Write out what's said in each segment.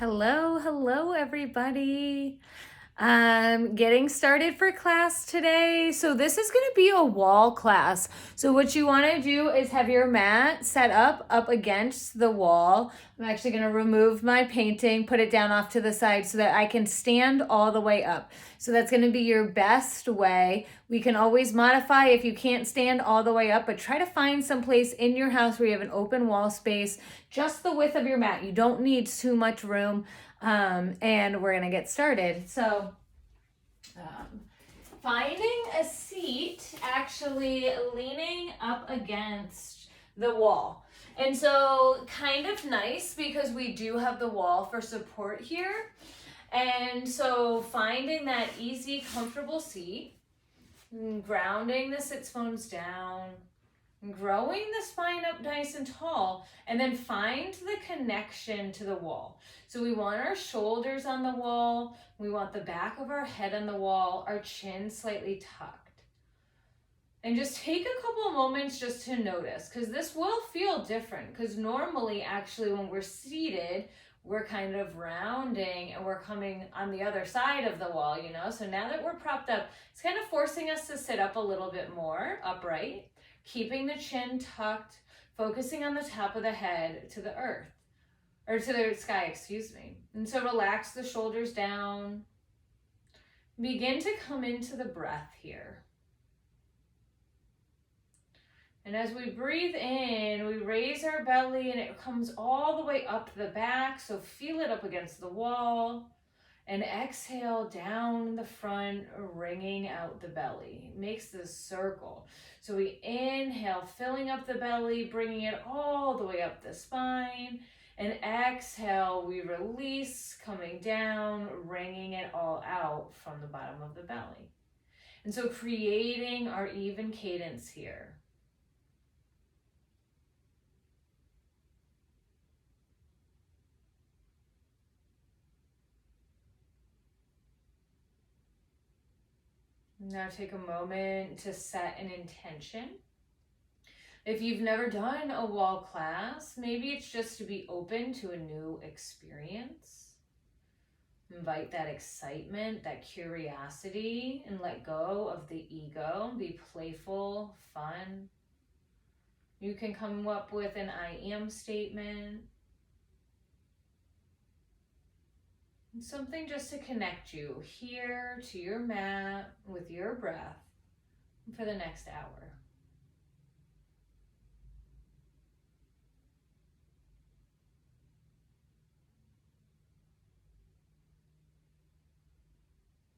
Hello, everybody. Getting started for class today. So this is going to be a wall class. So what you want to do is have your mat set up against the wall. I'm actually going to remove my painting, put it down off to the side so that I can stand all the way up. So that's going to be your best way. We can always modify if you can't stand all the way up, but try to find some place in your house where you have an open wall space, just the width of your mat. You don't need too much room. And we're gonna get started. So, finding a seat, actually leaning up against the wall. And so, kind of nice because we do have the wall for support here. And so, finding that easy, comfortable seat, grounding the sits bones down, growing the spine up nice and tall, and then find the connection to the wall. So we want our shoulders on the wall, we want the back of our head on the wall, our chin slightly tucked. And just take a couple of moments just to notice, because this will feel different, because normally actually when we're seated, we're kind of rounding and we're coming on the other side of the wall, you know? So now that we're propped up, it's kind of forcing us to sit up a little bit more upright, keeping the chin tucked, focusing on the top of the head to the earth, or to the sky, excuse me. And so relax the shoulders down. Begin to come into the breath here. And as we breathe in, we raise our belly and it comes all the way up the back, so feel it up against the wall. And exhale down the front, wringing out the belly. It makes this circle. So we inhale, filling up the belly, bringing it all the way up the spine. And exhale, we release, coming down, wringing it all out from the bottom of the belly. And so creating our even cadence here. Now take a moment to set an intention. If you've never done a wall class, maybe it's just to be open to a new experience. Invite that excitement, that curiosity, and let go of the ego. Be playful, fun. You can come up with an I am statement. Something just to connect you here to your mat with your breath for the next hour.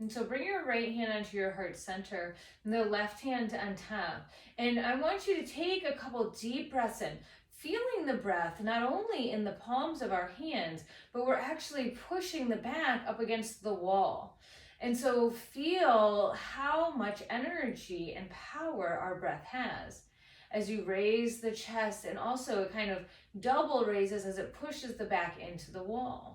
And so bring your right hand onto your heart center and the left hand on top. And I want you to take a couple deep breaths in, feeling the breath not only in the palms of our hands, but we're actually pushing the back up against the wall. And so feel how much energy and power our breath has as you raise the chest, and also it kind of double raises as it pushes the back into the wall.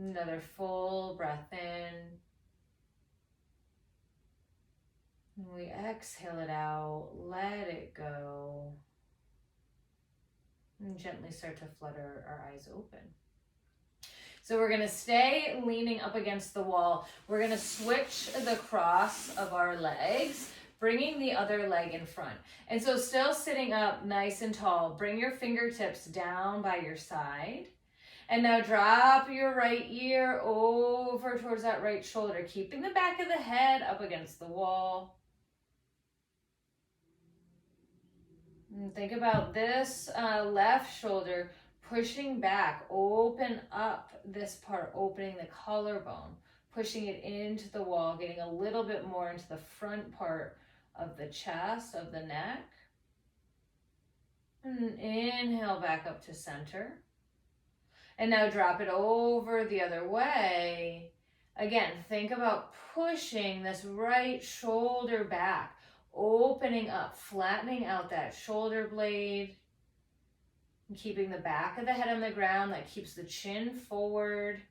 Another full breath in. And we exhale it out, let it go. And gently start to flutter our eyes open. So we're gonna stay leaning up against the wall. We're gonna switch the cross of our legs, bringing the other leg in front. And so still sitting up nice and tall, bring your fingertips down by your side. And now drop your right ear over towards that right shoulder, keeping the back of the head up against the wall. And think about this left shoulder pushing back, open up this part, opening the collarbone, pushing it into the wall, getting a little bit more into the front part of the chest, of the neck. And inhale back up to center. And now drop it over the other way. Again, think about pushing this right shoulder back, opening up, flattening out that shoulder blade. And keeping the back of the head on the ground, that keeps the chin forward.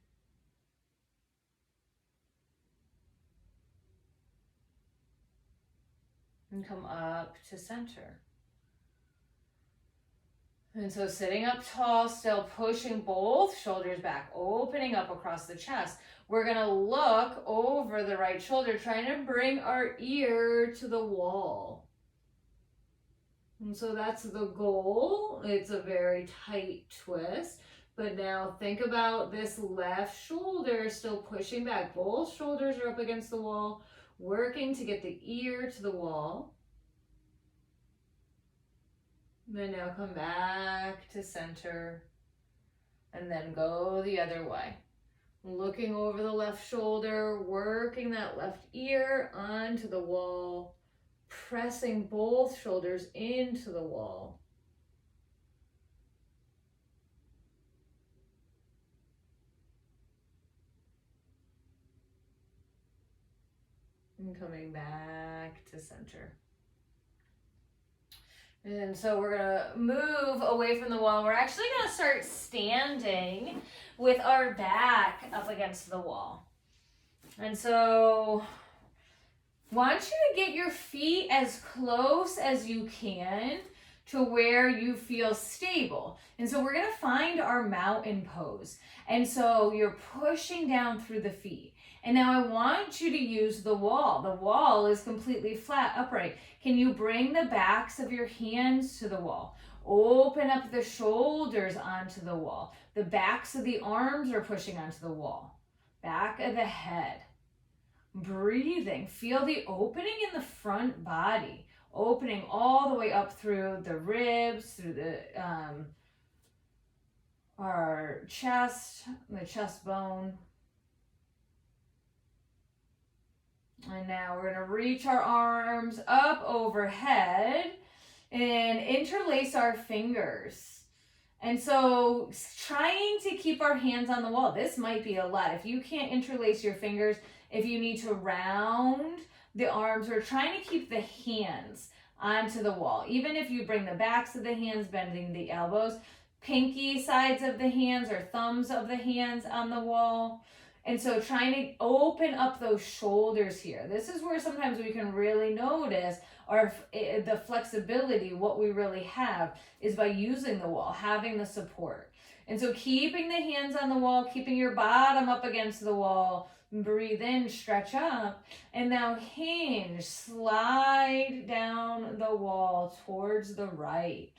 And come up to center. And so sitting up tall, still pushing both shoulders back, opening up across the chest. We're gonna look over the right shoulder, trying to bring our ear to the wall. And so that's the goal. It's a very tight twist. But now think about this left shoulder still pushing back. Both shoulders are up against the wall, working to get the ear to the wall. Then now come back to center and then go the other way. Looking over the left shoulder, working that left ear onto the wall, pressing both shoulders into the wall. And coming back to center. And so we're gonna move away from the wall. We're actually gonna start standing with our back up against the wall. And so want you to get your feet as close as you can to where you feel stable. And so we're gonna find our mountain pose. And so you're pushing down through the feet. And now I want you to use the wall. The wall is completely flat, upright. Can you bring the backs of your hands to the wall? Open up the shoulders onto the wall. The backs of the arms are pushing onto the wall. Back of the head. Breathing. Feel the opening in the front body. Opening all the way up through the ribs, through the our chest, the chest bone. And now we're going to reach our arms up overhead and interlace our fingers. And so trying to keep our hands on the wall. This might be a lot. If you can't interlace your fingers, if you need to round the arms, we're trying to keep the hands onto the wall. Even if you bring the backs of the hands, bending the elbows, pinky sides of the hands or thumbs of the hands on the wall. And so trying to open up those shoulders here. This is where sometimes we can really notice the flexibility, what we really have is by using the wall, having the support. And so keeping the hands on the wall, keeping your bottom up against the wall, breathe in, stretch up, and now hinge, slide down the wall towards the right.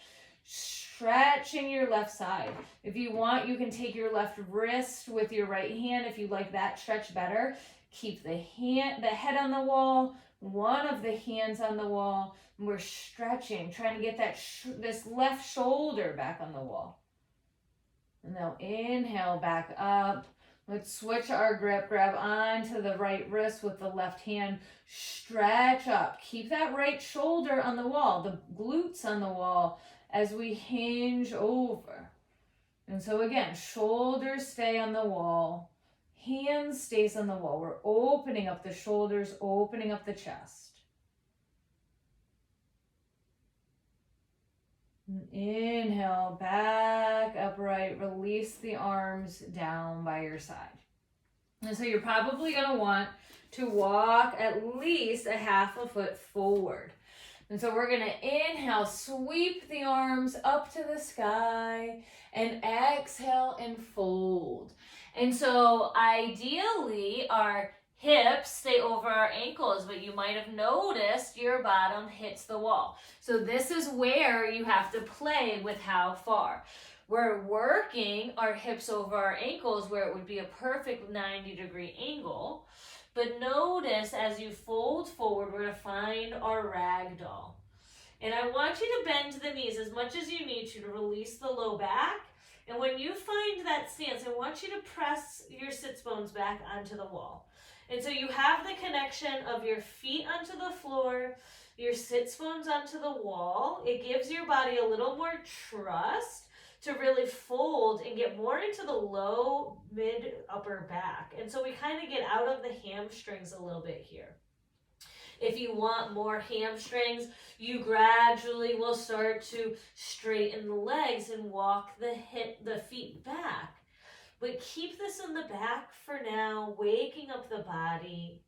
Stretching your left side. If you want, you can take your left wrist with your right hand. If you like that stretch better, keep the head on the wall, one of the hands on the wall. And we're stretching, trying to get that this left shoulder back on the wall. And now inhale back up. Let's switch our grip. Grab onto the right wrist with the left hand. Stretch up. Keep that right shoulder on the wall, the glutes on the wall, as we hinge over. And so again, shoulders stay on the wall, hands stays on the wall. We're opening up the shoulders, opening up the chest. And inhale, back upright, release the arms down by your side. And so you're probably gonna want to walk at least a half a foot forward. And so we're going to inhale, sweep the arms up to the sky, and exhale and fold. And so ideally our hips stay over our ankles, but you might have noticed your bottom hits the wall. So this is where you have to play with how far. We're working our hips over our ankles where it would be a perfect 90-degree angle. But notice as you fold forward, we're going to find our ragdoll. And I want you to bend the knees as much as you need to release the low back. And when you find that stance, I want you to press your sits bones back onto the wall. And so you have the connection of your feet onto the floor, your sits bones onto the wall. It gives your body a little more trust to really fold and get more into the low, mid, upper back. And so we kind of get out of the hamstrings a little bit here. If you want more hamstrings, you gradually will start to straighten the legs and walk the feet back. But keep this in the back for now, waking up the body.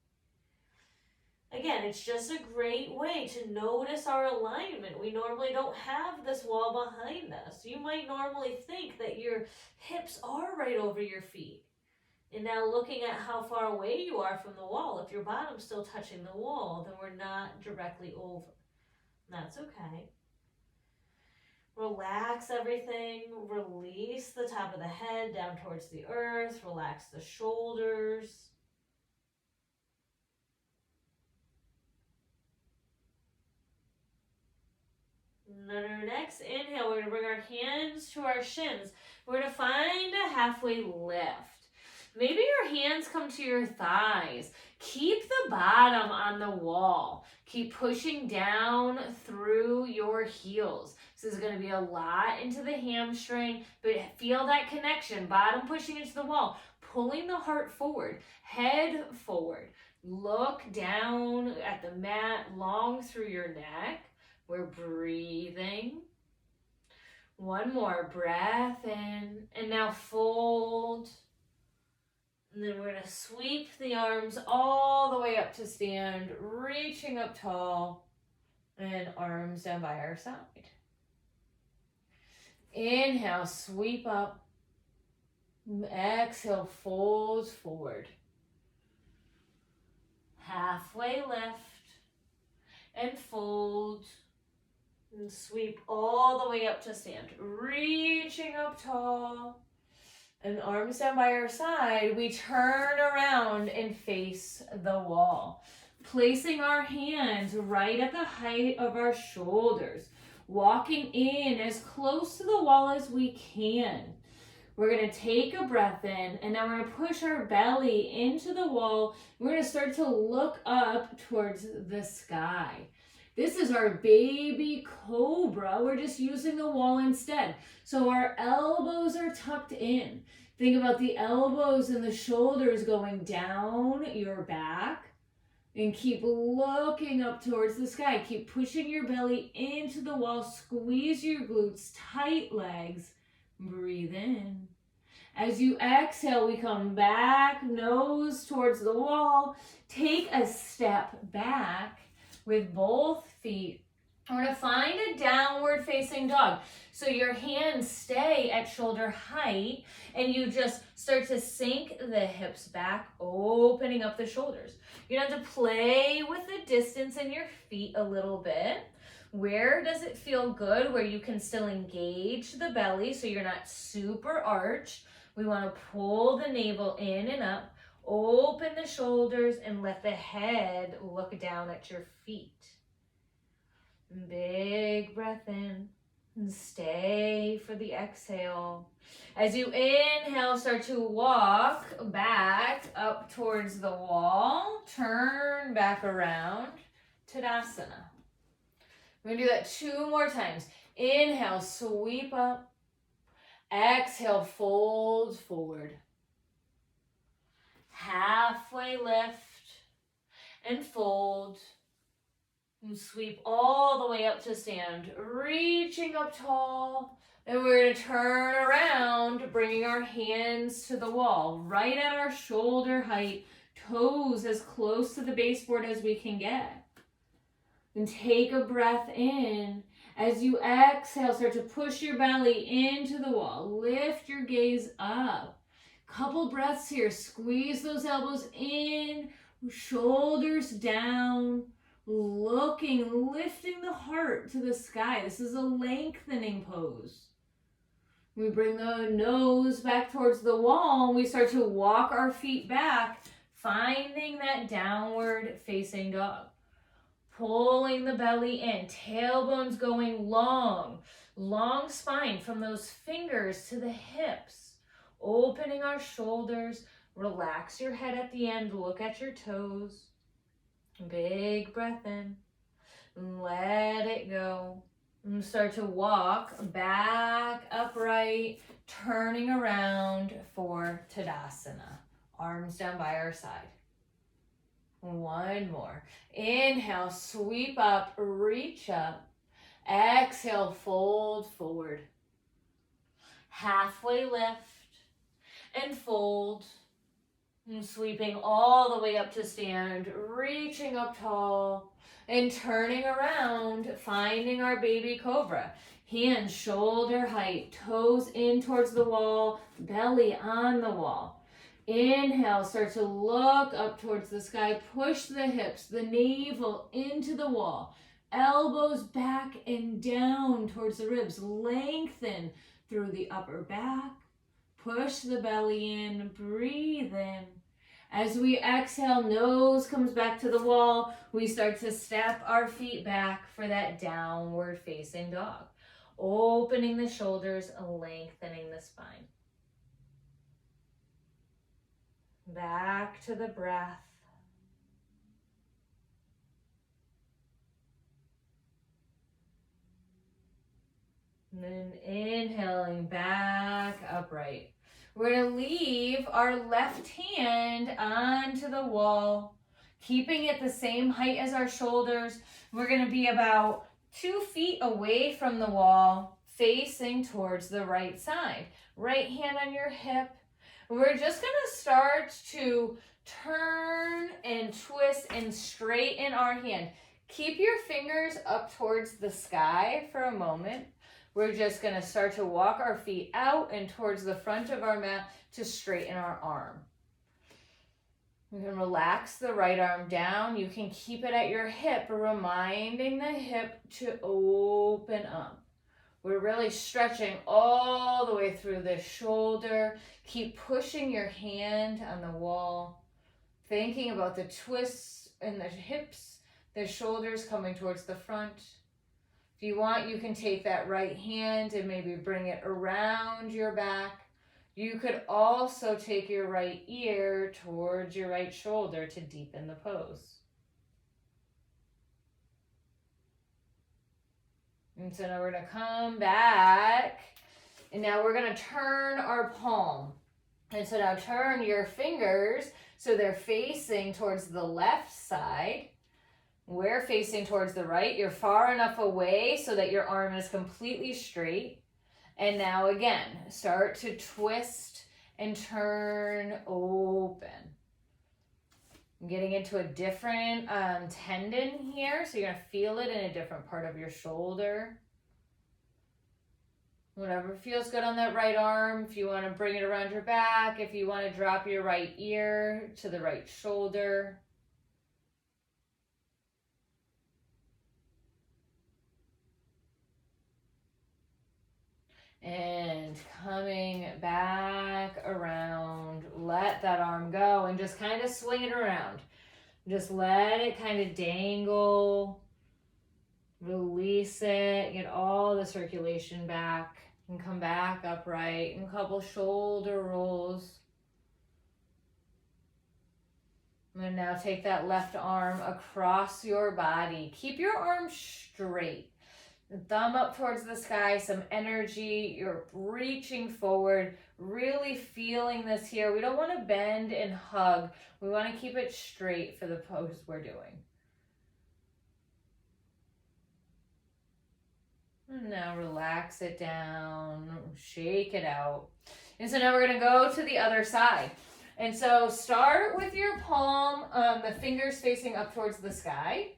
Again, it's just a great way to notice our alignment. We normally don't have this wall behind us. You might normally think that your hips are right over your feet. And now looking at how far away you are from the wall, if your bottom's still touching the wall, then we're not directly over. That's okay. Relax everything. Release the top of the head down towards the earth. Relax the shoulders. And then our next inhale, we're going to bring our hands to our shins. We're going to find a halfway lift. Maybe your hands come to your thighs. Keep the bottom on the wall. Keep pushing down through your heels. This is going to be a lot into the hamstring, but feel that connection. Bottom pushing into the wall, pulling the heart forward, head forward. Look down at the mat, long through your neck. We're breathing. One more breath in, and now fold. And then we're going to sweep the arms all the way up to stand, reaching up tall, and arms down by our side. Inhale, sweep up. Exhale, fold forward. Halfway lift, and fold. And sweep all the way up to stand, reaching up tall, and arms down by our side. We turn around and face the wall, placing our hands right at the height of our shoulders, walking in as close to the wall as we can. We're going to take a breath in, and now we're going to push our belly into the wall. We're going to start to look up towards the sky. This is our baby cobra. We're just using the wall instead. So our elbows are tucked in. Think about the elbows and the shoulders going down your back. And keep looking up towards the sky. Keep pushing your belly into the wall. Squeeze your glutes, tight legs. Breathe in. As you exhale, we come back, nose towards the wall. Take a step back with both feet. We're going to find a downward facing dog. So your hands stay at shoulder height and you just start to sink the hips back, opening up the shoulders. You're going to have to play with the distance in your feet a little bit. Where does it feel good? Where you can still engage the belly so you're not super arched. We want to pull the navel in and up, open the shoulders, and let the head look down at your feet. Big breath in and stay for the exhale. As you inhale, start to walk back up towards the wall. Turn back around. Tadasana. We're going to do that 2 more times. Inhale, sweep up. Exhale, fold forward. Halfway lift and fold. And sweep all the way up to stand, reaching up tall. Then we're going to turn around, bringing our hands to the wall, right at our shoulder height, toes as close to the baseboard as we can get. And take a breath in. As you exhale, start to push your belly into the wall. Lift your gaze up. Couple breaths here. Squeeze those elbows in, shoulders down. Looking, lifting the heart to the sky. This is a lengthening pose. We bring the nose back towards the wall and we start to walk our feet back, finding that downward facing dog. Pulling the belly in, tailbones going long, long spine from those fingers to the hips. Opening our shoulders, relax your head at the end, look at your toes. Big breath in, let it go. And start to walk back upright, turning around for Tadasana. Arms down by our side. One more. Inhale, sweep up, reach up. Exhale, fold forward. Halfway lift and fold. And sweeping all the way up to stand, reaching up tall and turning around, finding our baby cobra. Hands shoulder height, toes in towards the wall, belly on the wall. Inhale, start to look up towards the sky, push the hips, the navel into the wall, elbows back and down towards the ribs, lengthen through the upper back, push the belly in, breathe in. As we exhale, nose comes back to the wall, we start to step our feet back for that downward facing dog. Opening the shoulders, lengthening the spine. Back to the breath. And then inhaling back upright. We're going to leave our left hand onto the wall, keeping it the same height as our shoulders. We're going to be about 2 feet away from the wall, facing towards the right side. Right hand on your hip. We're just going to start to turn and twist and straighten our hand. Keep your fingers up towards the sky for a moment. We're just going to start to walk our feet out and towards the front of our mat to straighten our arm. You can relax the right arm down. You can keep it at your hip, reminding the hip to open up. We're really stretching all the way through the shoulder. Keep pushing your hand on the wall, thinking about the twists in the hips, the shoulders coming towards the front. If you want, you can take that right hand and maybe bring it around your back. You could also take your right ear towards your right shoulder to deepen the pose. And so now we're going to come back, and now we're going to turn our palm. And so now turn your fingers so they're facing towards the left side. We're facing towards the right. You're far enough away so that your arm is completely straight. And now again, start to twist and turn open. I'm getting into a different tendon here, so you're going to feel it in a different part of your shoulder. Whatever feels good on that right arm. If you want to bring it around your back, if you want to drop your right ear to the right shoulder. And coming back around, let that arm go and just kind of swing it around. Just let it kind of dangle, release it, get all the circulation back, and come back upright, and a couple shoulder rolls. And now take that left arm across your body. Keep your arm straight. Thumb up towards the sky, some energy. You're reaching forward, really feeling this here. We don't want to bend and hug. We want to keep it straight for the pose we're doing. And now relax it down, shake it out. And so now we're going to go to the other side. And so start with your palm, the fingers facing up towards the sky,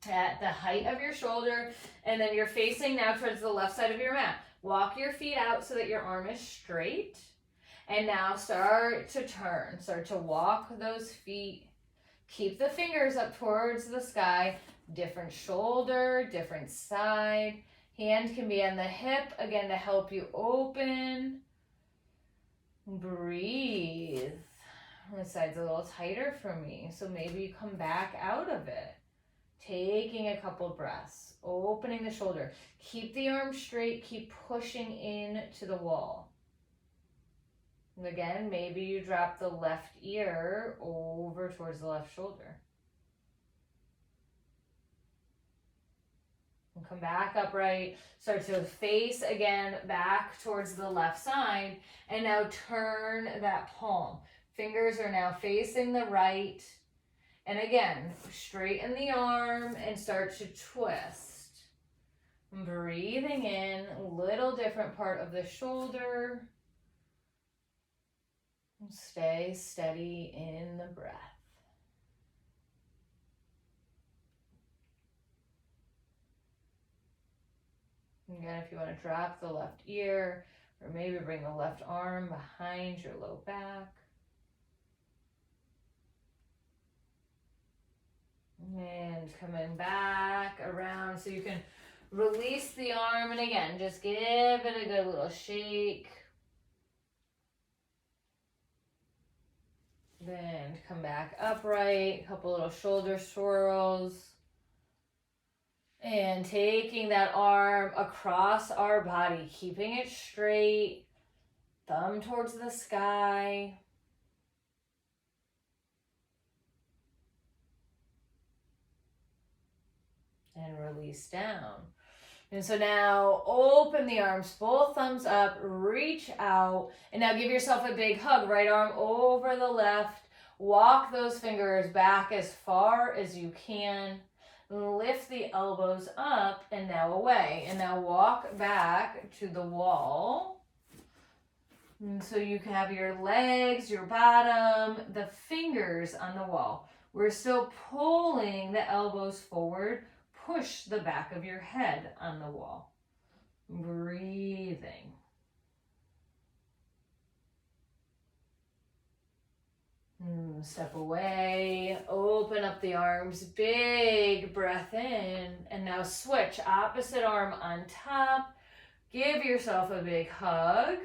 at the height of your shoulder, and then you're facing now towards the left side of your mat. Walk your feet out so that your arm is straight, and now start to turn. Start to walk those feet. Keep the fingers up towards the sky. Different shoulder, different side. Hand can be on the hip, again, to help you open. Breathe. This side's a little tighter for me, so maybe you come back out of it. Taking a couple breaths, opening the shoulder. Keep the arm straight, keep pushing in to the wall. And again, maybe you drop the left ear over towards the left shoulder. And come back upright, start to face again back towards the left side, and now turn that palm. Fingers are now facing the right. And again, straighten the arm and start to twist. Breathing in, a little different part of the shoulder. Stay steady in the breath. Again, if you want to drop the left ear, or maybe bring the left arm behind your low back. And coming back around so you can release the arm. And again, just give it a good little shake. Then come back upright, a couple little shoulder swirls. And taking that arm across our body, keeping it straight, thumb towards the sky. And release down. And so now open the arms, both thumbs up, reach out, and now give yourself a big hug. Right arm over the left. Walk those fingers back as far as you can. Lift the elbows up and now away. And now walk back to the wall. And so you can have your legs, your bottom, the fingers on the wall. We're still pulling the elbows forward. Push the back of your head on the wall. Breathing. Step away, open up the arms, big breath in, and now switch, opposite arm on top. Give yourself a big hug.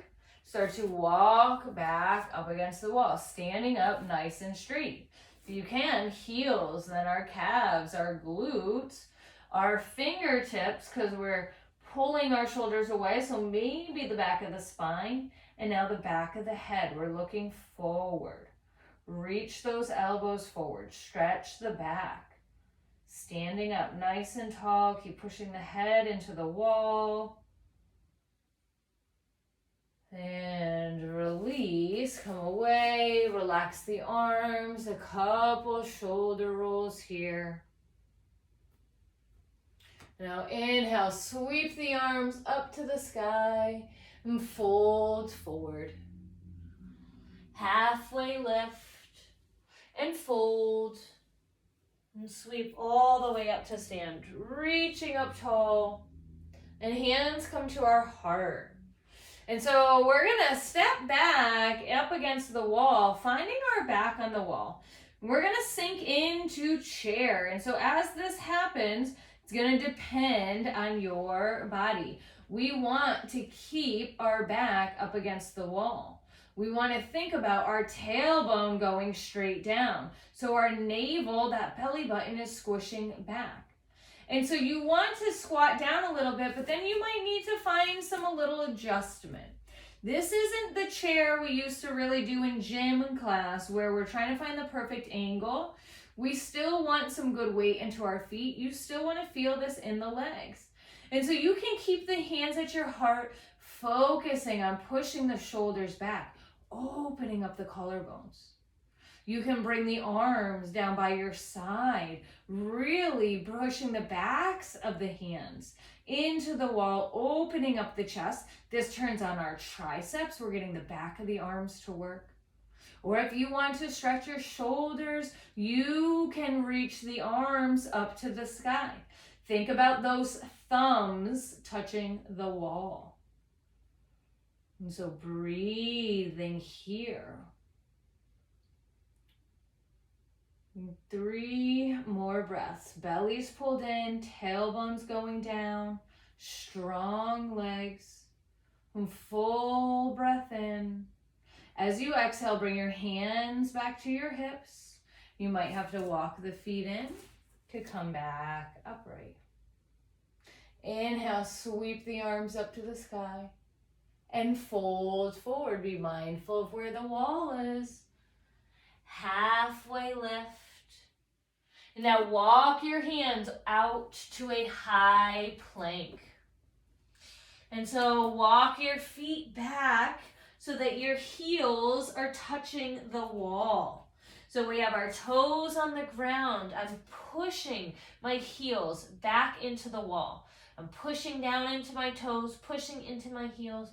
Start to walk back up against the wall, standing up nice and straight. If you can, heels, then our calves, our glutes, our fingertips, because we're pulling our shoulders away, so maybe the back of the spine, and now the back of the head. We're looking forward. Reach those elbows forward, stretch the back. Standing up nice and tall, keep pushing the head into the wall. And release, come away, relax the arms, a couple shoulder rolls here. Now inhale, sweep the arms up to the sky and fold forward. Halfway lift and fold and sweep all the way up to stand, reaching up tall, and hands come to our heart. And so we're gonna step back up against the wall, finding our back on the wall. We're gonna sink into chair. And so as this happens, it's gonna depend on your body. We want to keep our back up against the wall. We want to think about our tailbone going straight down. So our navel, that belly button, is squishing back. And so you want to squat down a little bit, but then you might need to find a little adjustment. This isn't the chair we used to really do in gym class where we're trying to find the perfect angle. We still want some good weight into our feet. You still want to feel this in the legs. And so you can keep the hands at your heart, focusing on pushing the shoulders back, opening up the collarbones. You can bring the arms down by your side, really pushing the backs of the hands into the wall, opening up the chest. This turns on our triceps. We're getting the back of the arms to work. Or if you want to stretch your shoulders, you can reach the arms up to the sky. Think about those thumbs touching the wall. And so breathing here. 3 more breaths. Belly's pulled in, tailbone's going down, strong legs. And full breath in. As you exhale, bring your hands back to your hips. You might have to walk the feet in to come back upright. Inhale, sweep the arms up to the sky. And fold forward. Be mindful of where the wall is. Halfway lift. And now walk your hands out to a high plank. And so walk your feet back so that your heels are touching the wall. So we have our toes on the ground. I'm pushing my heels back into the wall. I'm pushing down into my toes, pushing into my heels,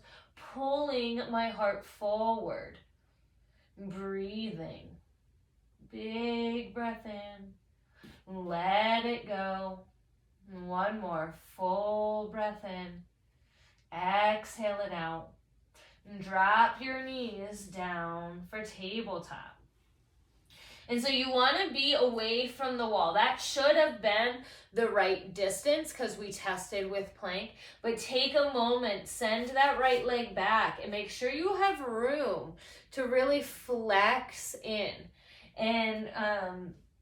pulling my heart forward. Breathing. Big breath in. Let it go. One more. Full breath in. Exhale it out. Drop your knees down for tabletop. And so you want to be away from the wall. That should have been the right distance because we tested with plank. But take a moment, send that right leg back, and make sure you have room to really flex in and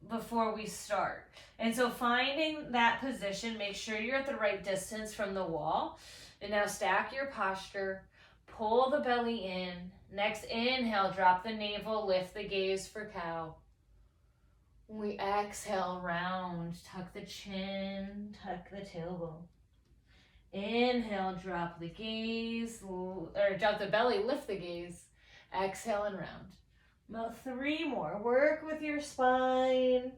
before we start. And so finding that position, make sure you're at the right distance from the wall. And now stack your posture, pull the belly in. Next inhale, drop the navel, lift the gaze for cow. We exhale, round, tuck the chin, tuck the tailbone. Inhale, drop the gaze, or drop the belly, lift the gaze. Exhale and round. About 3 more. Work with your spine.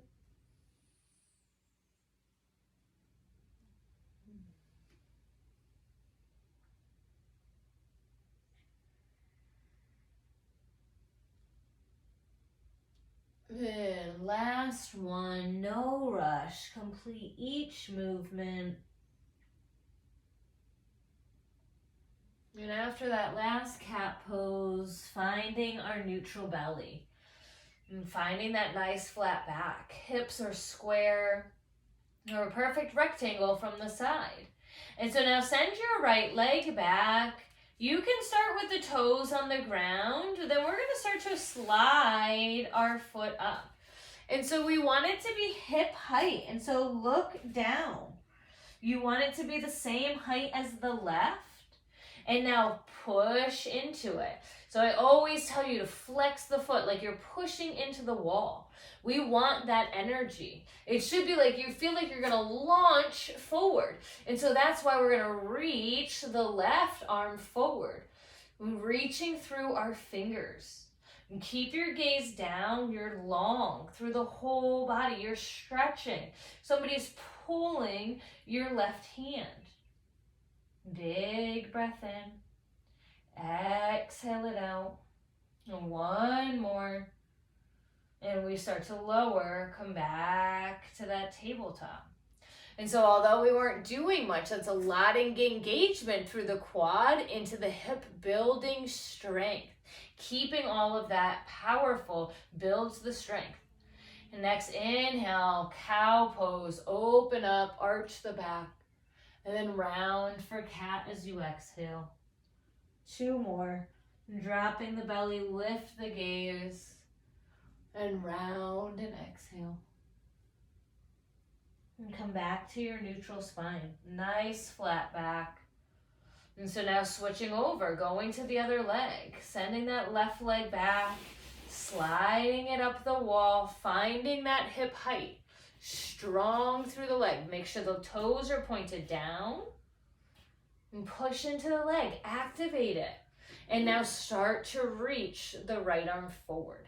Good. Last one. No rush. Complete each movement. And after that last cat pose, finding our neutral belly. And finding that nice flat back. Hips are square or a perfect rectangle from the side. And so now send your right leg back. You can start with the toes on the ground. Then we're going to start to slide our foot up. And so we want it to be hip height. And so look down. You want it to be the same height as the left. And now push into it. So I always tell you to flex the foot like you're pushing into the wall. We want that energy. It should be like you feel like you're going to launch forward. And so that's why we're going to reach the left arm forward. Reaching through our fingers. And keep your gaze down. You're long through the whole body. You're stretching. Somebody's pulling your left hand. Big breath in. Exhale it out. And one more. And we start to lower, come back to that tabletop. And so although we weren't doing much, that's a lot of engagement through the quad into the hip, building strength. Keeping all of that powerful builds the strength. And next inhale, cow pose, open up, arch the back. And then round for cat as you exhale. 2 more. Dropping the belly, lift the gaze. And round and exhale. And come back to your neutral spine. Nice flat back. And so now switching over, going to the other leg. Sending that left leg back. Sliding it up the wall. Finding that hip height. Strong through the leg. Make sure the toes are pointed down. And push into the leg. Activate it. And now start to reach the right arm forward.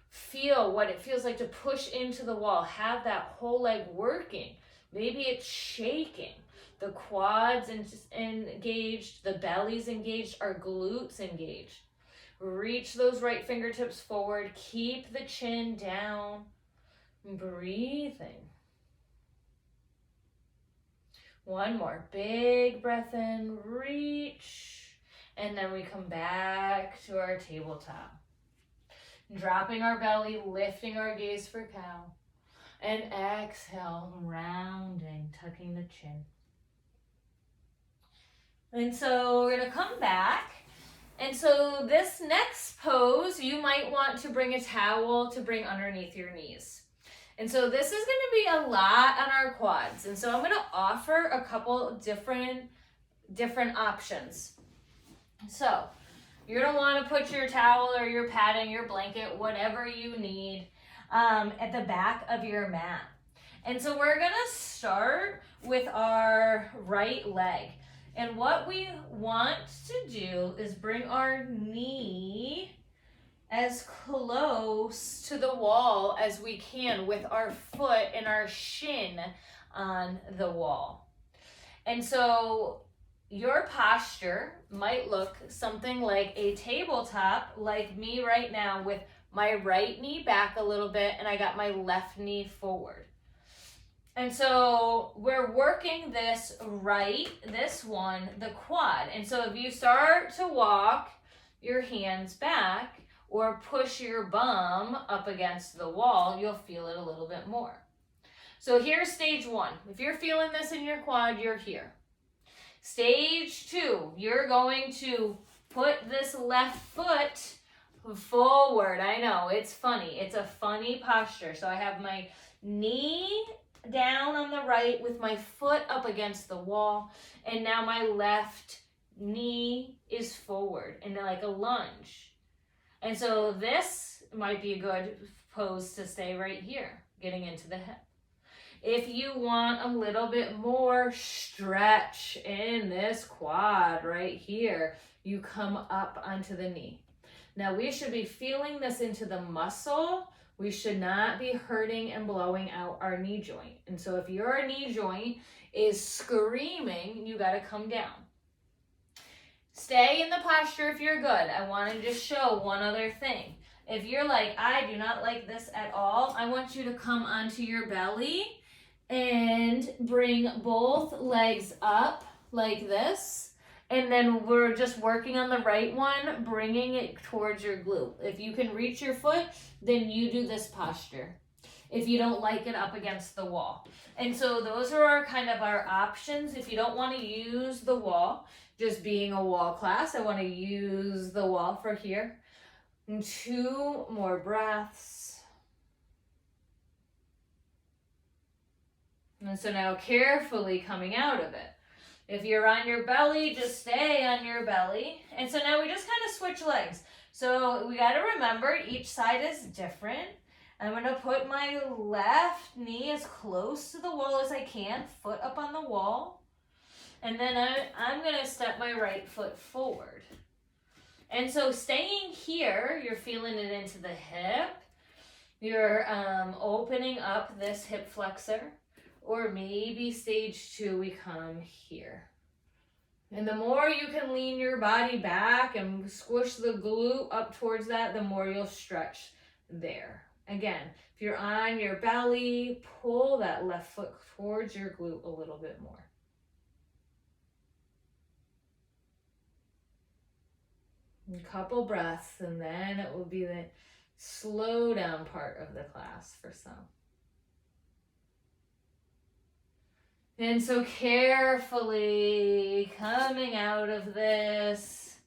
Feel what it feels like to push into the wall. Have that whole leg working. Maybe it's shaking. The quads engaged. The belly's engaged. Our glutes engaged. Reach those right fingertips forward. Keep the chin down. Breathing. One more. Big breath in. Reach. And then we come back to our tabletop. Dropping our belly, lifting our gaze for cow. And exhale, rounding, tucking the chin. And so we're going to come back. And so this next pose, you might want to bring a towel to bring underneath your knees. And so this is going to be a lot on our quads. And so I'm going to offer a couple different options. So you're going to want to put your towel or your padding, your blanket, whatever you need at the back of your mat. And so we're going to start with our right leg. And what we want to do is bring our knee as close to the wall as we can with our foot and our shin on the wall. And so your posture might look something like a tabletop, like me right now, with my right knee back a little bit and I got my left knee forward. And so we're working this one, the quad. And so if you start to walk your hands back or push your bum up against the wall, you'll feel it a little bit more. So here's stage 1. If you're feeling this in your quad, you're here. Stage 2, you're going to put this left foot forward. I know, it's funny. It's a funny posture. So I have my knee down on the right with my foot up against the wall. And now my left knee is forward in like a lunge. And so this might be a good pose to stay right here, getting into the hip. If you want a little bit more stretch in this quad right here, you come up onto the knee. Now we should be feeling this into the muscle. We should not be hurting and blowing out our knee joint. And so if your knee joint is screaming, you got to come down. Stay in the posture if you're good. I want to just show one other thing. If you're like, I do not like this at all, I want you to come onto your belly and bring both legs up like this. And then we're just working on the right one, bringing it towards your glute. If you can reach your foot, then you do this posture. If you don't like it, up against the wall. And so those are our kind of our options. If you don't want to use the wall, just being a wall class, I want to use the wall for here. And 2 more breaths. And so now carefully coming out of it. If you're on your belly, just stay on your belly. And so now we just kind of switch legs. So we got to remember each side is different. I'm going to put my left knee as close to the wall as I can, foot up on the wall. And then I'm going to step my right foot forward. And so staying here, you're feeling it into the hip. You're opening up this hip flexor. Or maybe stage 2, we come here. And the more you can lean your body back and squish the glute up towards that, the more you'll stretch there. Again, if you're on your belly, pull that left foot towards your glute a little bit more. A couple breaths, and then it will be the slow down part of the class for some. And so carefully coming out of this,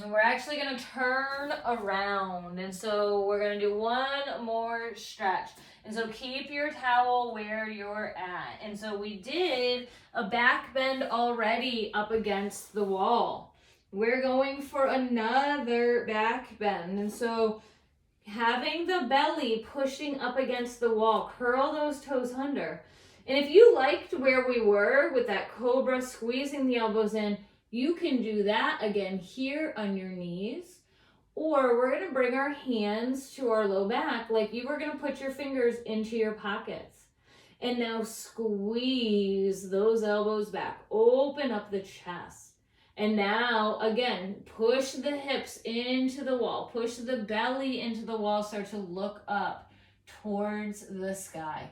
and we're actually going to turn around. And so we're going to do one more stretch. And so keep your towel where you're at. And so we did a back bend already up against the wall. We're going for another back bend. And so having the belly pushing up against the wall, curl those toes under. And if you liked where we were with that cobra, squeezing the elbows in, you can do that again here on your knees. Or we're going to bring our hands to our low back like you were going to put your fingers into your pockets. And now squeeze those elbows back. Open up the chest. And now, again, push the hips into the wall. Push the belly into the wall. Start to look up towards the sky.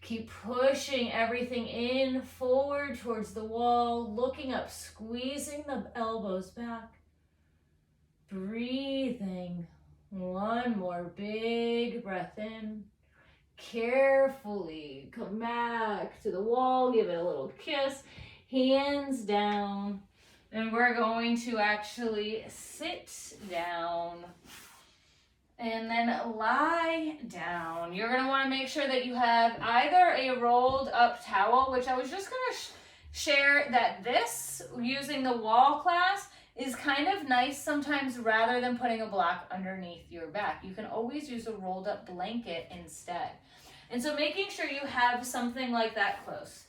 Keep pushing everything in, forward towards the wall. Looking up, squeezing the elbows back. Breathing. One more big breath in. Carefully come back to the wall. Give it a little kiss. Hands down. And we're going to actually sit down and then lie down. You're going to want to make sure that you have either a rolled up towel, which I was just going to share that this, using the wall class, is kind of nice sometimes rather than putting a block underneath your back. You can always use a rolled up blanket instead. And so making sure you have something like that close.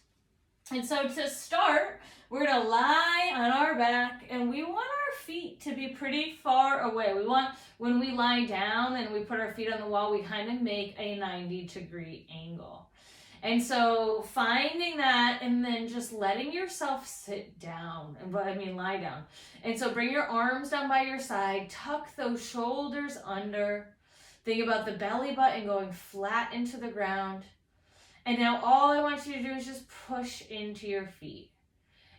And so to start, we're gonna lie on our back, and we want our feet to be pretty far away. We want, when we lie down and we put our feet on the wall, we kind of make a 90-degree angle. And so finding that and then just letting yourself sit down, lie down. And so bring your arms down by your side, tuck those shoulders under, think about the belly button going flat into the ground. And now all I want you to do is just push into your feet.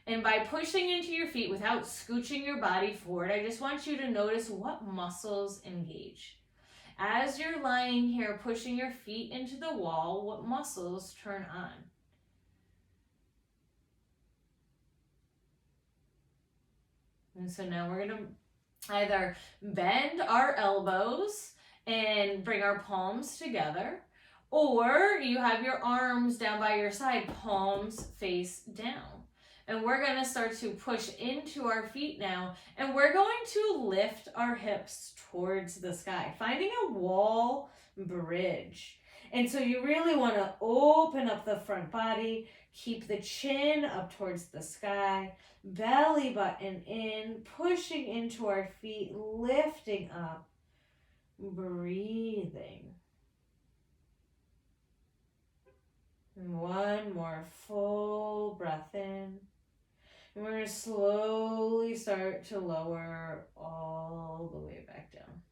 And by pushing into your feet without scooching your body forward, I just want you to notice what muscles engage. As you're lying here pushing your feet into the wall, what muscles turn on? And so now we're going to either bend our elbows and bring our palms together, or you have your arms down by your side, palms face down. And we're going to start to push into our feet now, and we're going to lift our hips towards the sky, finding a wall bridge. And so you really want to open up the front body, keep the chin up towards the sky, belly button in, pushing into our feet, lifting up, breathing. One more full breath in. And we're going to slowly start to lower all the way back down.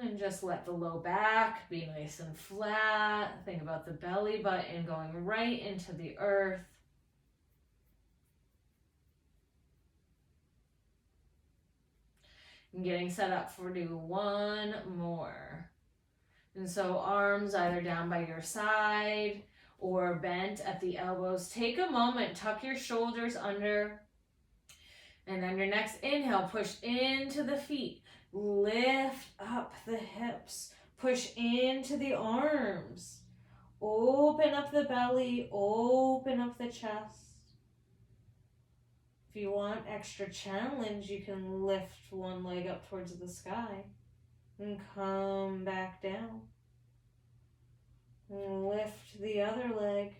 And just let the low back be nice and flat. Think about the belly button going right into the earth. And getting set up for do one more. And so arms either down by your side or bent at the elbows. Take a moment, tuck your shoulders under. And then your next inhale, push into the feet. Lift up the hips. Push into the arms. Open up the belly. Open up the chest. If you want extra challenge, you can lift one leg up towards the sky and come back down. And lift the other leg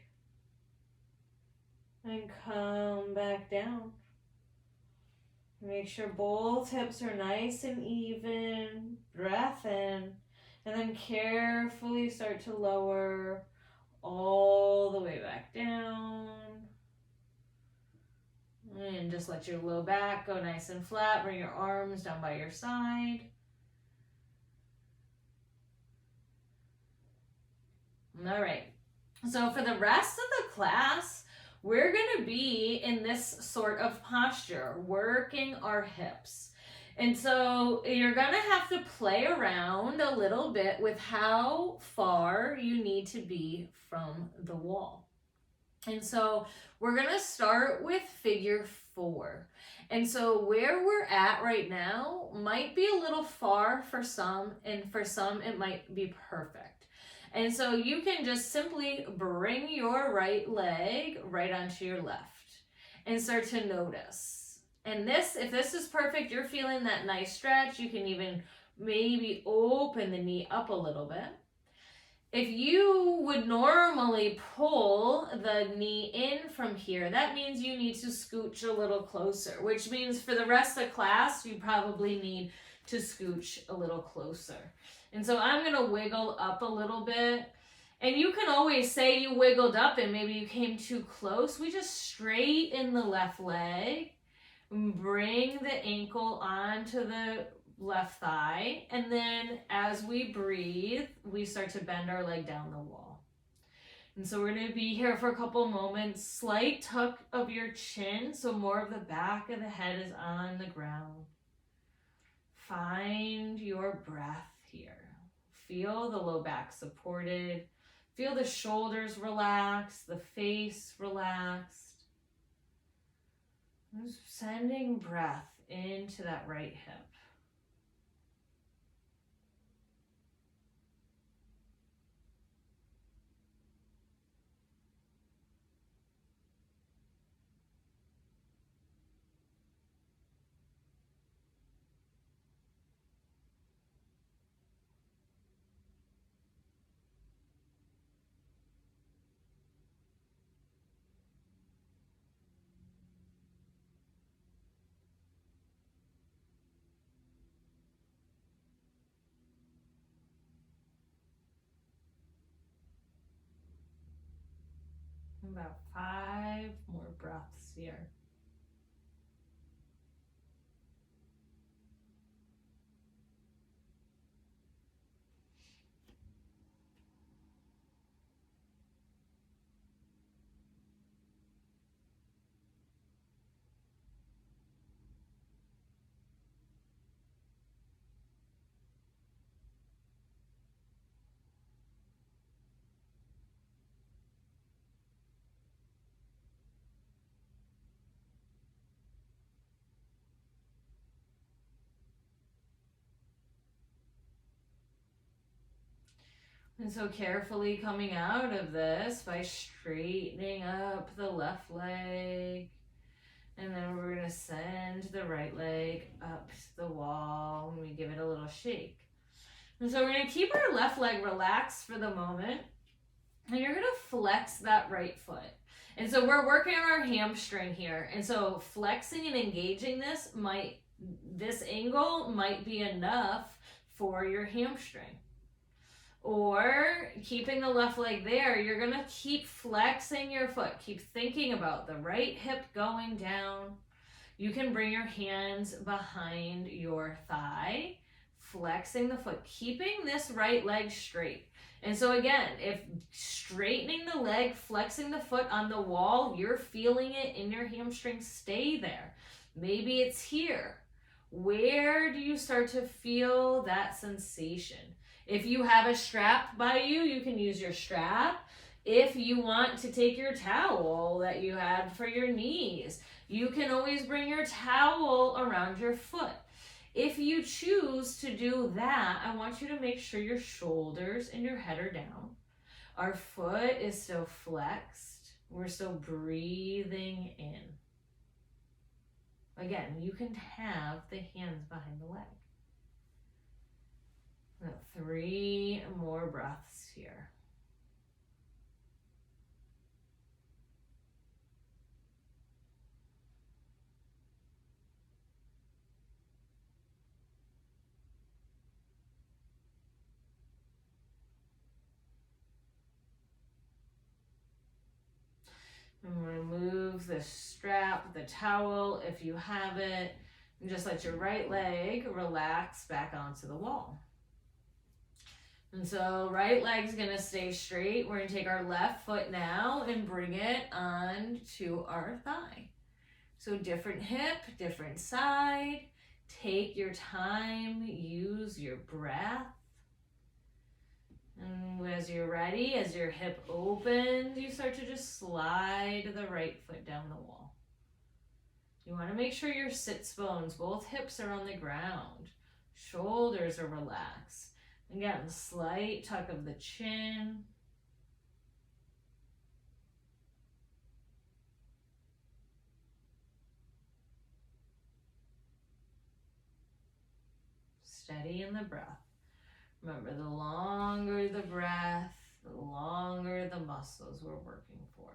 and come back down. Make sure both hips are nice and even. Breath in, and then carefully start to lower all the way back down. And just let your low back go nice and flat. Bring your arms down by your side. All right. So for the rest of the class, we're going to be in this sort of posture, working our hips. And so you're going to have to play around a little bit with how far you need to be from the wall. And so we're going to start with figure 4. And so where we're at right now might be a little far for some, and for some it might be perfect. And so you can just simply bring your right leg right onto your left and start to notice. And this, if this is perfect, you're feeling that nice stretch, you can even maybe open the knee up a little bit. If you would normally pull the knee in from here, that means you need to scooch a little closer, which means for the rest of the class, you probably need to scooch a little closer. And so I'm going to wiggle up a little bit. And you can always say you wiggled up and maybe you came too close. We just straighten the left leg, bring the ankle onto the left thigh, and then as we breathe, we start to bend our leg down the wall. And so we're going to be here for a couple moments. Slight tuck of your chin, so more of the back of the head is on the ground. Find your breath here. Feel the low back supported. Feel the shoulders relaxed, the face relaxed. Just sending breath into that right hip. About 5 more breaths here. And so carefully coming out of this by straightening up the left leg. And then we're going to send the right leg up to the wall and we give it a little shake. And so we're going to keep our left leg relaxed for the moment. And you're going to flex that right foot. And so we're working on our hamstring here. And so flexing and engaging this angle might be enough for your hamstring. Or keeping the left leg there, you're going to keep flexing your foot. Keep thinking about the right hip going down. You can bring your hands behind your thigh, flexing the foot, keeping this right leg straight. And so again, if straightening the leg, flexing the foot on the wall, you're feeling it in your hamstring, stay there. Maybe it's here. Where do you start to feel that sensation? If you have a strap by you, you can use your strap. If you want to take your towel that you had for your knees, you can always bring your towel around your foot. If you choose to do that, I want you to make sure your shoulders and your head are down. Our foot is still flexed. We're still breathing in. Again, you can have the hands behind the leg. 3 more breaths here. And remove the strap, the towel, if you have it, and just let your right leg relax back onto the wall. And so right leg's gonna stay straight. We're gonna take our left foot now and bring it on to our thigh. So different hip, different side. Take your time, use your breath. And as you're ready, as your hip opens, you start to just slide the right foot down the wall. You wanna make sure your sits bones, both hips are on the ground. Shoulders are relaxed. Again, slight tuck of the chin. Steady in the breath. Remember, the longer the breath, the longer the muscles we're working for.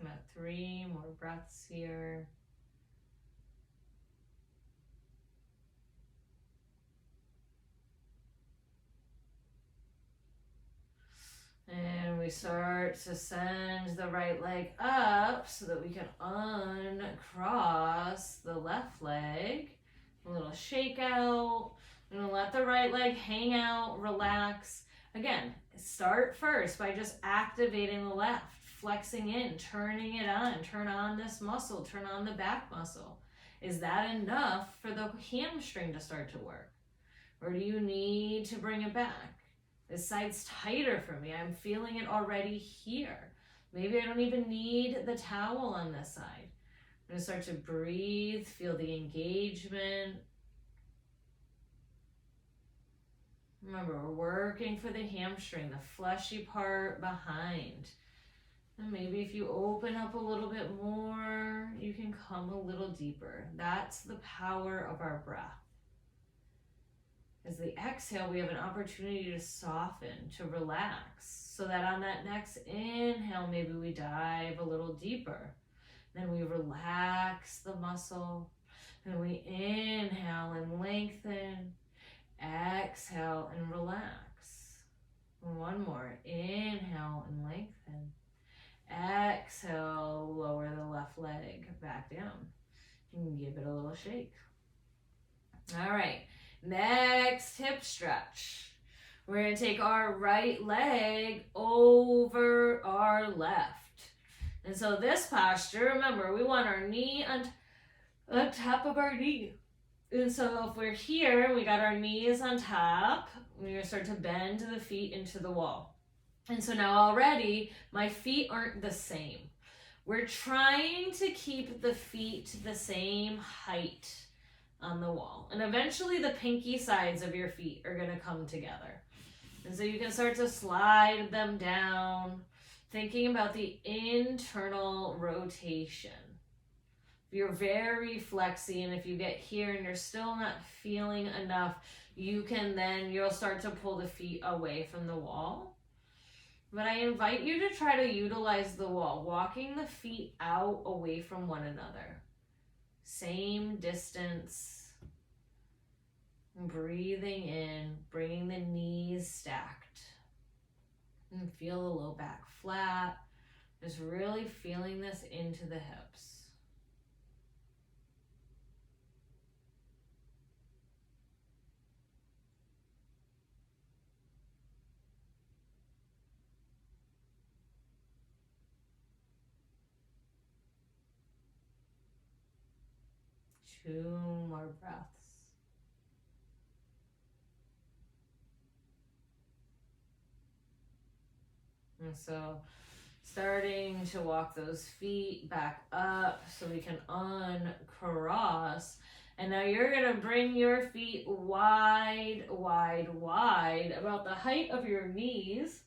About 3 more breaths here. And we start to send the right leg up so that we can uncross the left leg. A little shake out. I'm gonna let the right leg hang out, relax. Again, start first by just activating the left, flexing in, turning it on, turn on this muscle, turn on the back muscle. Is that enough for the hamstring to start to work? Or do you need to bring it back? This side's tighter for me. I'm feeling it already here. Maybe I don't even need the towel on this side. I'm gonna start to breathe, feel the engagement. Remember, we're working for the hamstring, the fleshy part behind. And maybe if you open up a little bit more, you can come a little deeper. That's the power of our breath. As we exhale, we have an opportunity to soften, to relax, so that on that next inhale, maybe we dive a little deeper. Then we relax the muscle, and we inhale and lengthen, exhale and relax. One more, inhale and lengthen. Exhale, lower the left leg back down. And give it a little shake. All right, next hip stretch. We're gonna take our right leg over our left. And so this posture, remember, we want our knee on top of our knee. And so if we're here, we got our knees on top, we're gonna start to bend the feet into the wall. And so now already, my feet aren't the same. We're trying to keep the feet the same height on the wall. And eventually the pinky sides of your feet are gonna come together. And so you can start to slide them down, thinking about the internal rotation. If you're very flexy, and if you get here and you're still not feeling enough, you'll start to pull the feet away from the wall. But I invite you to try to utilize the wall, walking the feet out away from one another. Same distance. Breathing in, bringing the knees stacked. And feel the low back flat. Just really feeling this into the hips. Two more breaths. And so starting to walk those feet back up so we can uncross. And now you're going to bring your feet wide, wide, wide, about the height of your knees.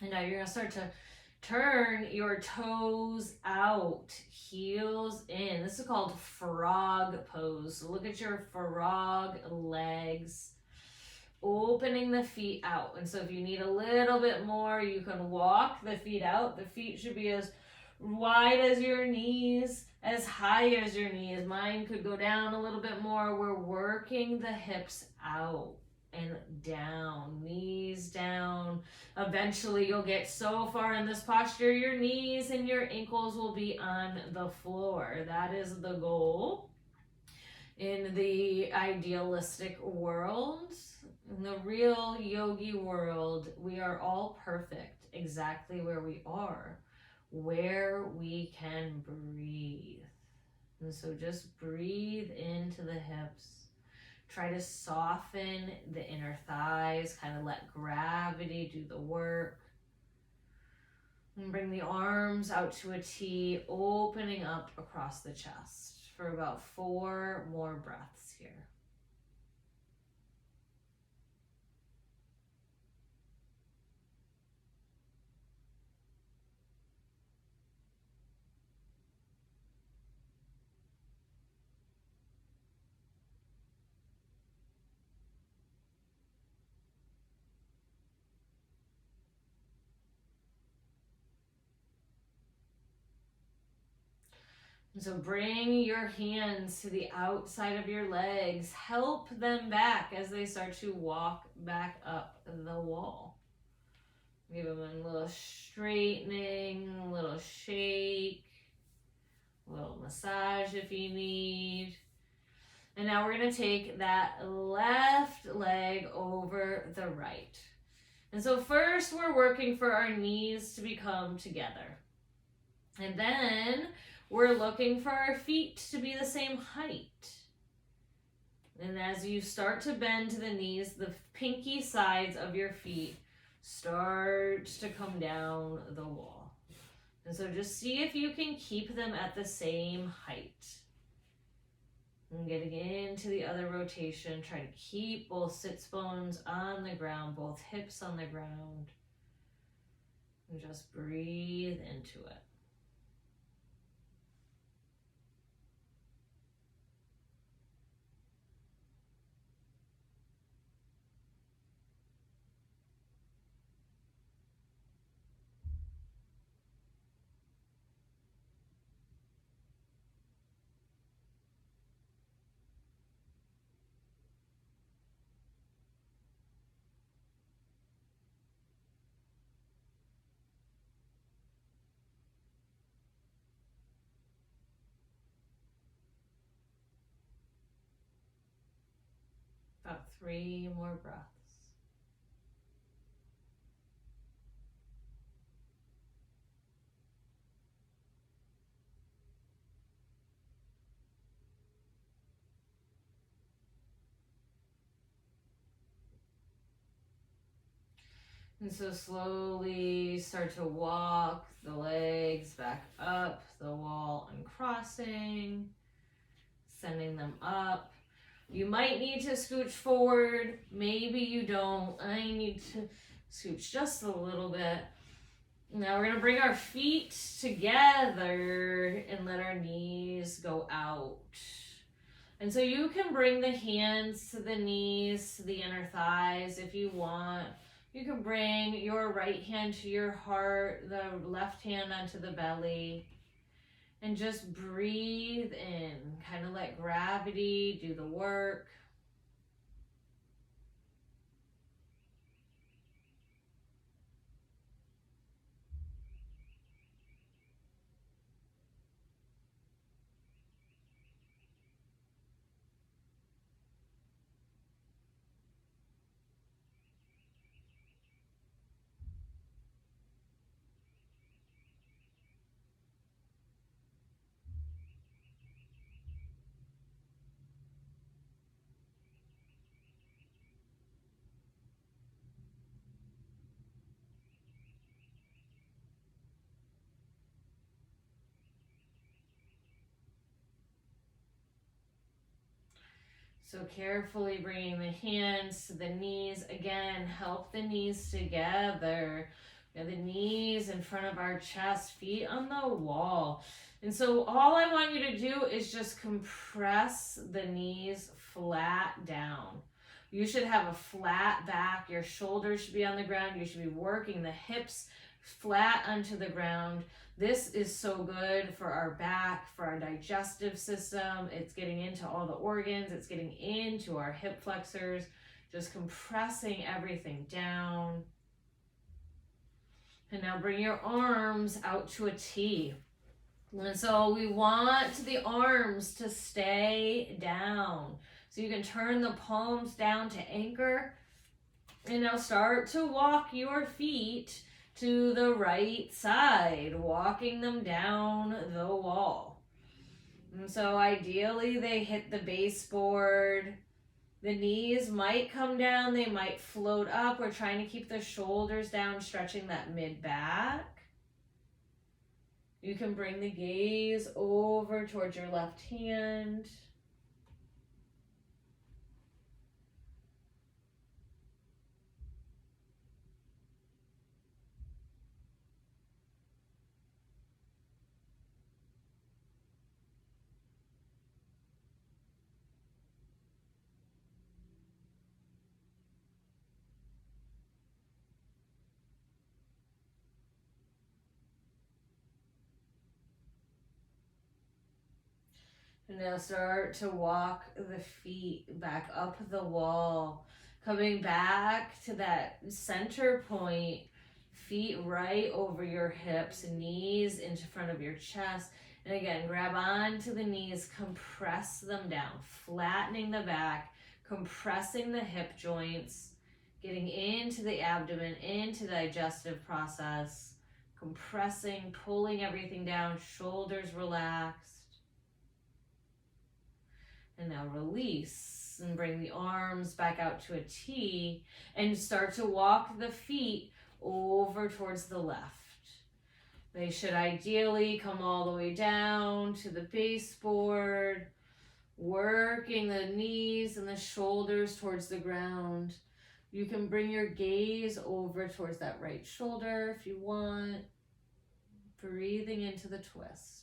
And now you're going to start to turn your toes out, heels in. This is called frog pose. So look at your frog legs, opening the feet out. And so if you need a little bit more, you can walk the feet out. The feet should be as wide as your knees, as high as your knees. Mine could go down a little bit more. We're working the hips out and down, knees down. Eventually you'll get so far in this posture, your knees and your ankles will be on the floor. That is the goal. In the idealistic world, in the real yogi world, we are all perfect exactly where we are, where we can breathe. And so just breathe into the hips. Try to soften the inner thighs, kind of let gravity do the work. And bring the arms out to a T, opening up across the chest for about 4 more breaths here. So bring your hands to the outside of your legs. Help them back as they start to walk back up the wall. Give them a little straightening, a little shake, a little massage if you need. And now we're going to take that left leg over the right. And so first we're working for our knees to become together. And then we're looking for our feet to be the same height. And as you start to bend the knees, the pinky sides of your feet start to come down the wall. And so just see if you can keep them at the same height. And getting into the other rotation, try to keep both sits bones on the ground, both hips on the ground. And just breathe into it. About 3 more breaths. And so slowly start to walk the legs back up the wall, uncrossing, sending them up. You might need to scooch forward. Maybe you don't. I need to scooch just a little bit. Now we're going to bring our feet together and let our knees go out. And so you can bring the hands to the knees, to the inner thighs if you want. You can bring your right hand to your heart, the left hand onto the belly. And just breathe in. Kind of let gravity do the work. So carefully bringing the hands to the knees. Again, help the knees together. We have the knees in front of our chest, feet on the wall. And so all I want you to do is just compress the knees flat down. You should have a flat back. Your shoulders should be on the ground. You should be working the hips flat onto the ground. This is so good for our back, for our digestive system. It's getting into all the organs. It's getting into our hip flexors, just compressing everything down. And now bring your arms out to a T. And so we want the arms to stay down. So you can turn the palms down to anchor. And now start to walk your feet to the right side, walking them down the wall. And so ideally they hit the baseboard. The knees might come down, they might float up. We're trying to keep the shoulders down, stretching that mid-back. You can bring the gaze over towards your left hand. And now start to walk the feet back up the wall, coming back to that center point, feet right over your hips, knees into front of your chest. And again, grab onto the knees, compress them down, flattening the back, compressing the hip joints, getting into the abdomen, into the digestive process, compressing, pulling everything down, shoulders relaxed. And now release and bring the arms back out to a T and start to walk the feet over towards the left. They should ideally come all the way down to the baseboard, working the knees and the shoulders towards the ground. You can bring your gaze over towards that right shoulder if you want. Breathing into the twist.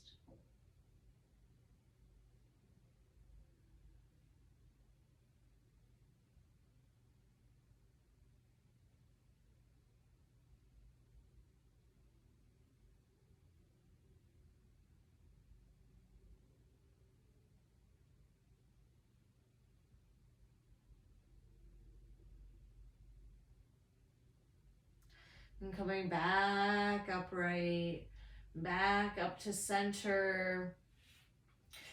And coming back upright, back up to center.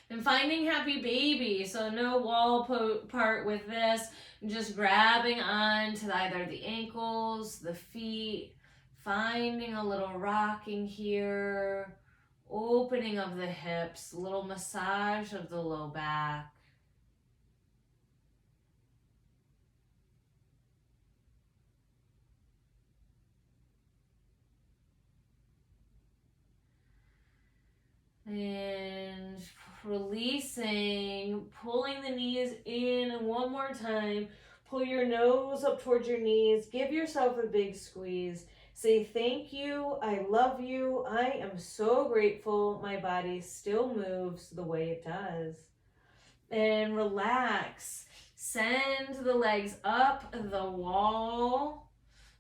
And finding happy baby. So no wall part with this. Just grabbing on to either the ankles, the feet. Finding a little rocking here. Opening of the hips. Little massage of the low back. And releasing, pulling the knees in one more time. Pull your nose up towards your knees. Give yourself a big squeeze. Say thank you, I love you, I am so grateful my body still moves the way it does. And relax. Send the legs up the wall.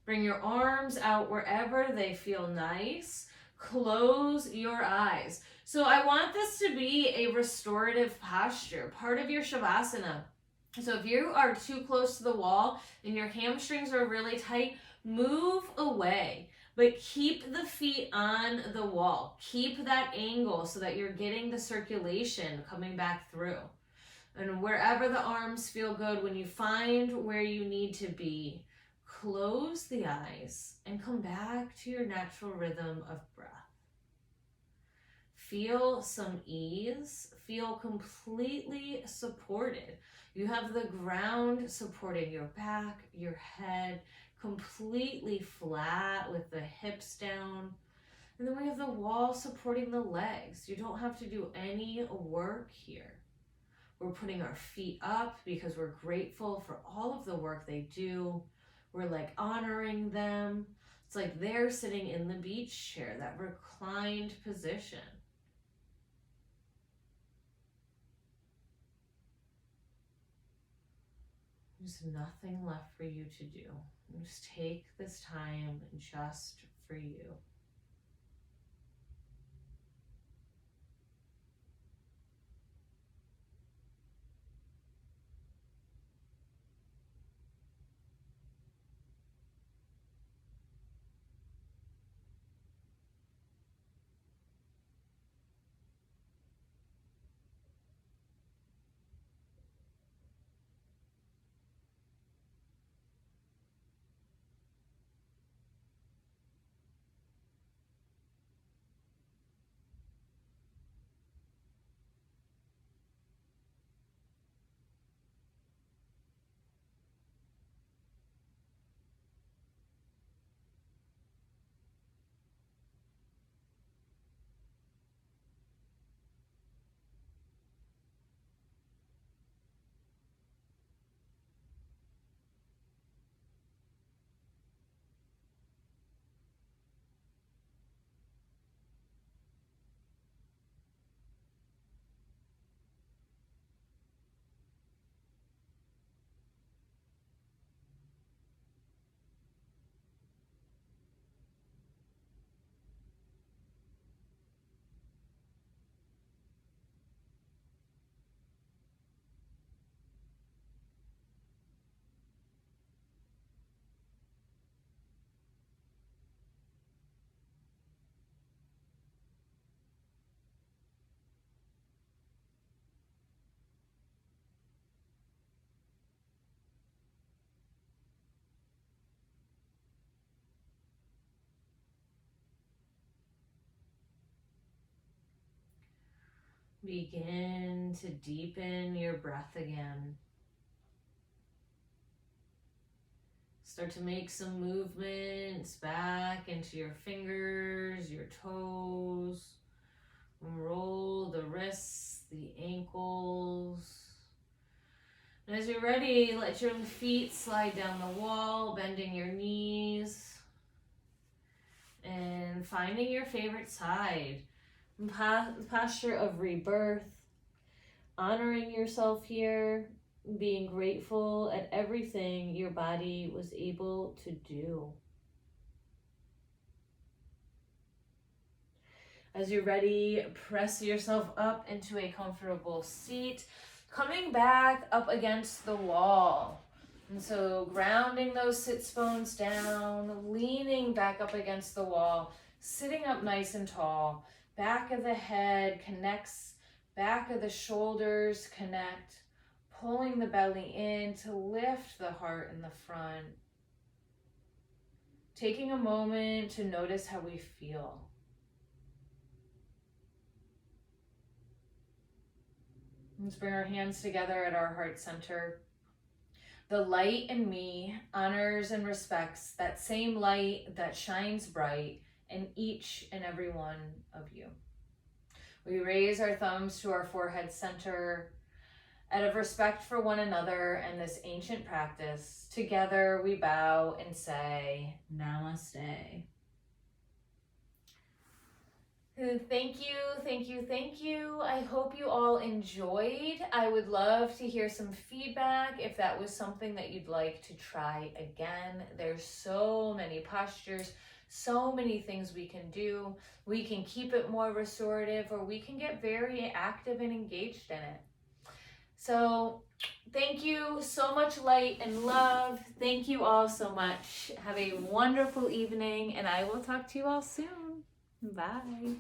Bring your arms out wherever they feel nice. Close your eyes. So I want this to be a restorative posture, part of your Shavasana. So if you are too close to the wall and your hamstrings are really tight, move away. But keep the feet on the wall. Keep that angle so that you're getting the circulation coming back through. And wherever the arms feel good, when you find where you need to be, close the eyes and come back to your natural rhythm of breath. Feel some ease. Feel completely supported. You have the ground supporting your back, your head, completely flat with the hips down. And then we have the wall supporting the legs. You don't have to do any work here. We're putting our feet up because we're grateful for all of the work they do. We're like honoring them. It's like they're sitting in the beach chair, that reclined position. There's nothing left for you to do. Just take this time just for you. Begin to deepen your breath again. Start to make some movements back into your fingers, your toes. Roll the wrists, the ankles. And as you're ready, let your feet slide down the wall, bending your knees. And finding your favorite side. Posture of rebirth. Honoring yourself here. Being grateful at everything your body was able to do. As you're ready, press yourself up into a comfortable seat, coming back up against the wall. And so grounding those sits bones down, leaning back up against the wall, sitting up nice and tall. Back of the head connects, back of the shoulders connect, pulling the belly in to lift the heart in the front. Taking a moment to notice how we feel. Let's bring our hands together at our heart center. The light in me honors and respects that same light that shines bright in each and every one of you. We raise our thumbs to our forehead center out of respect for one another and this ancient practice. Together we bow and say, Namaste. Thank you, thank you, thank you. I hope you all enjoyed. I would love to hear some feedback if that was something that you'd like to try again. There's so many postures, so many things we can do. We can keep it more restorative, or we can get very active and engaged in it. So thank you so much, light and love. Thank you all so much. Have a wonderful evening, and I will talk to you all soon. Bye.